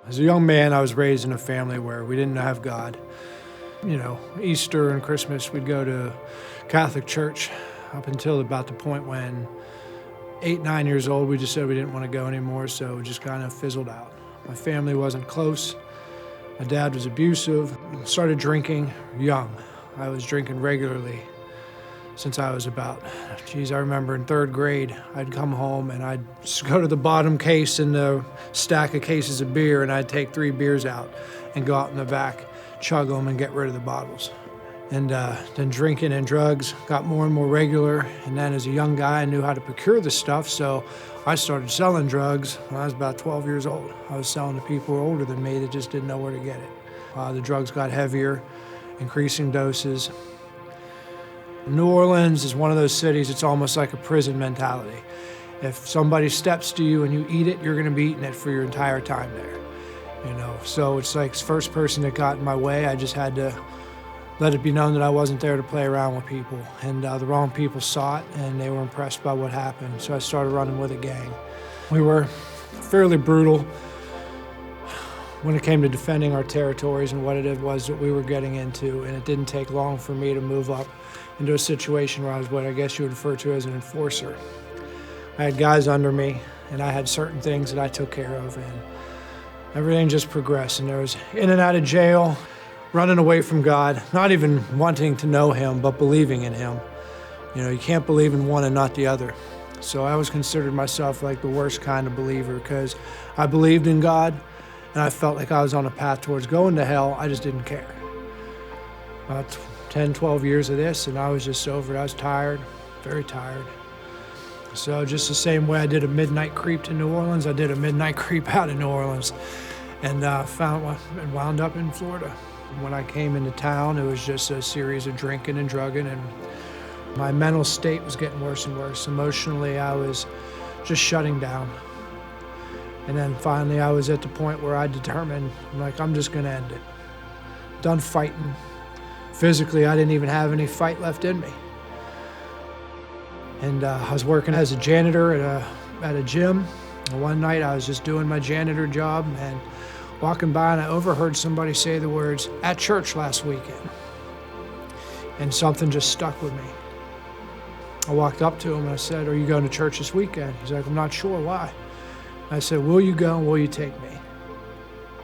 As a young man, I was raised in a family where we didn't have God. Easter and Christmas, we'd go to Catholic church up until about the point when 8, 9 years old, we just said we didn't want to go anymore, so it just kind of fizzled out. My family wasn't close. My dad was abusive. Started drinking young. I was drinking regularly since I was I remember in 3rd grade, I'd come home and I'd just go to the bottom case in the stack of cases of beer, and I'd take 3 beers out and go out in the back, chug them and get rid of the bottles. And then drinking and drugs got more and more regular. And then as a young guy, I knew how to procure the stuff, so I started selling drugs when I was about 12 years old. I was selling to people who were older than me that just didn't know where to get it. The drugs got heavier, increasing doses. New Orleans is one of those cities, it's almost like a prison mentality. If somebody steps to you and you eat it, you're gonna be eating it for your entire time there. So it's like the first person that got in my way, I just had to let it be known that I wasn't there to play around with people. And the wrong people saw it and they were impressed by what happened. So I started running with a gang. We were fairly brutal when it came to defending our territories and what it was that we were getting into. And it didn't take long for me to move up into a situation where I was what I guess you would refer to as an enforcer. I had guys under me and I had certain things that I took care of, and everything just progressed. And there was in and out of jail, running away from God, not even wanting to know Him, but believing in Him. You can't believe in one and not the other. So I was considered myself like the worst kind of believer because I believed in God and I felt like I was on a path towards going to hell. I just didn't care. About 10, 12 years of this, and I was just over it. I was tired, very tired. So just the same way I did a midnight creep to New Orleans, I did a midnight creep out of New Orleans and wound up in Florida. When I came into town, it was just a series of drinking and drugging, and my mental state was getting worse and worse. Emotionally, I was just shutting down. And then finally, I was at the point where I determined, I'm just gonna end it. Done fighting. Physically, I didn't even have any fight left in me. And I was working as a janitor at a gym. And one night, I was just doing my janitor job and walking by, and I overheard somebody say the words, "at church last weekend." And something just stuck with me. I walked up to him and I said, "Are you going to church this weekend?" He's like, "I'm not sure, why?" I said, "Will you go and will you take me?"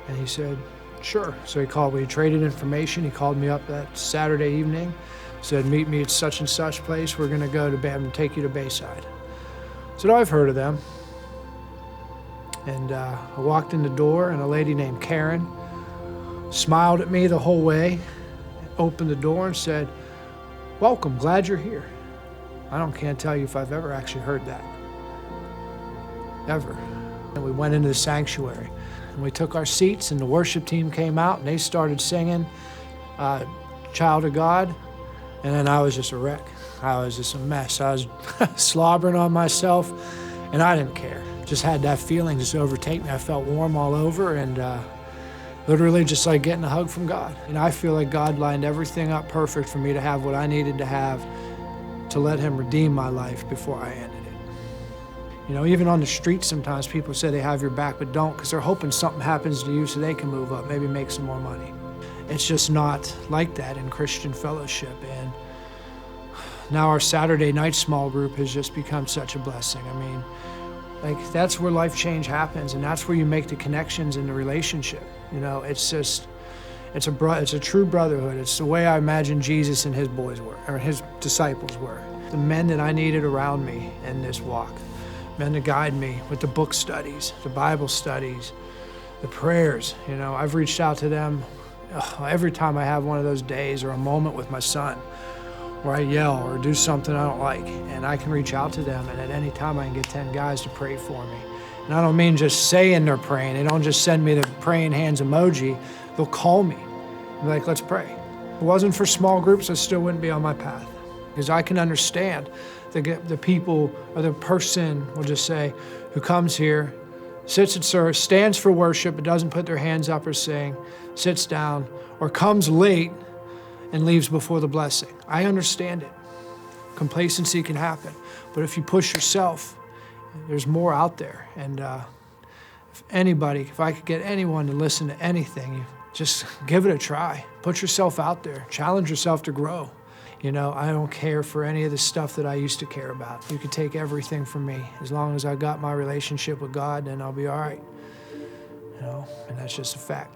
And he said, "Sure." So he called me, he traded information. He called me up that Saturday evening, said, "Meet me at such and such place. We're gonna go to and take you to Bayside." I said, "Oh, I've heard of them." And I walked in the door, and a lady named Karen smiled at me the whole way, opened the door and said, "Welcome, glad you're here." Can't tell you if I've ever actually heard that, ever. And we went into the sanctuary, and we took our seats, and the worship team came out, and they started singing Child of God, and then I was just a wreck. I was just a mess. I was slobbering on myself, and I didn't care. Just had that feeling just overtake me. I felt warm all over, and literally just like getting a hug from God. I feel like God lined everything up perfect for me to have what I needed to have to let Him redeem my life before I ended it. Even on the street, sometimes people say they have your back, but don't, because they're hoping something happens to you so they can move up, maybe make some more money. It's just not like that in Christian fellowship. And now our Saturday night small group has just become such a blessing. That's where life change happens, and that's where you make the connections in the relationship. It's a true brotherhood. It's the way I imagine Jesus and His boys were, or His disciples were. The men that I needed around me in this walk, men to guide me with the book studies, the Bible studies, the prayers. I've reached out to them every time I have one of those days or a moment with my son where I yell or do something I don't like, and I can reach out to them, and at any time I can get 10 guys to pray for me. And I don't mean just saying they're praying. They don't just send me the praying hands emoji. They'll call me and be like, "Let's pray." If it wasn't for small groups, I still wouldn't be on my path, because I can understand the people or the person, we'll just say, who comes here, sits at service, stands for worship, but doesn't put their hands up or sing, sits down, or comes late and leaves before the blessing. I understand it. Complacency can happen. But if you push yourself, there's more out there. And if I could get anyone to listen to anything, just give it a try. Put yourself out there. Challenge yourself to grow. You know, I don't care for any of the stuff that I used to care about. You could take everything from me. As long as I got my relationship with God, then I'll be all right. You know, and that's just a fact.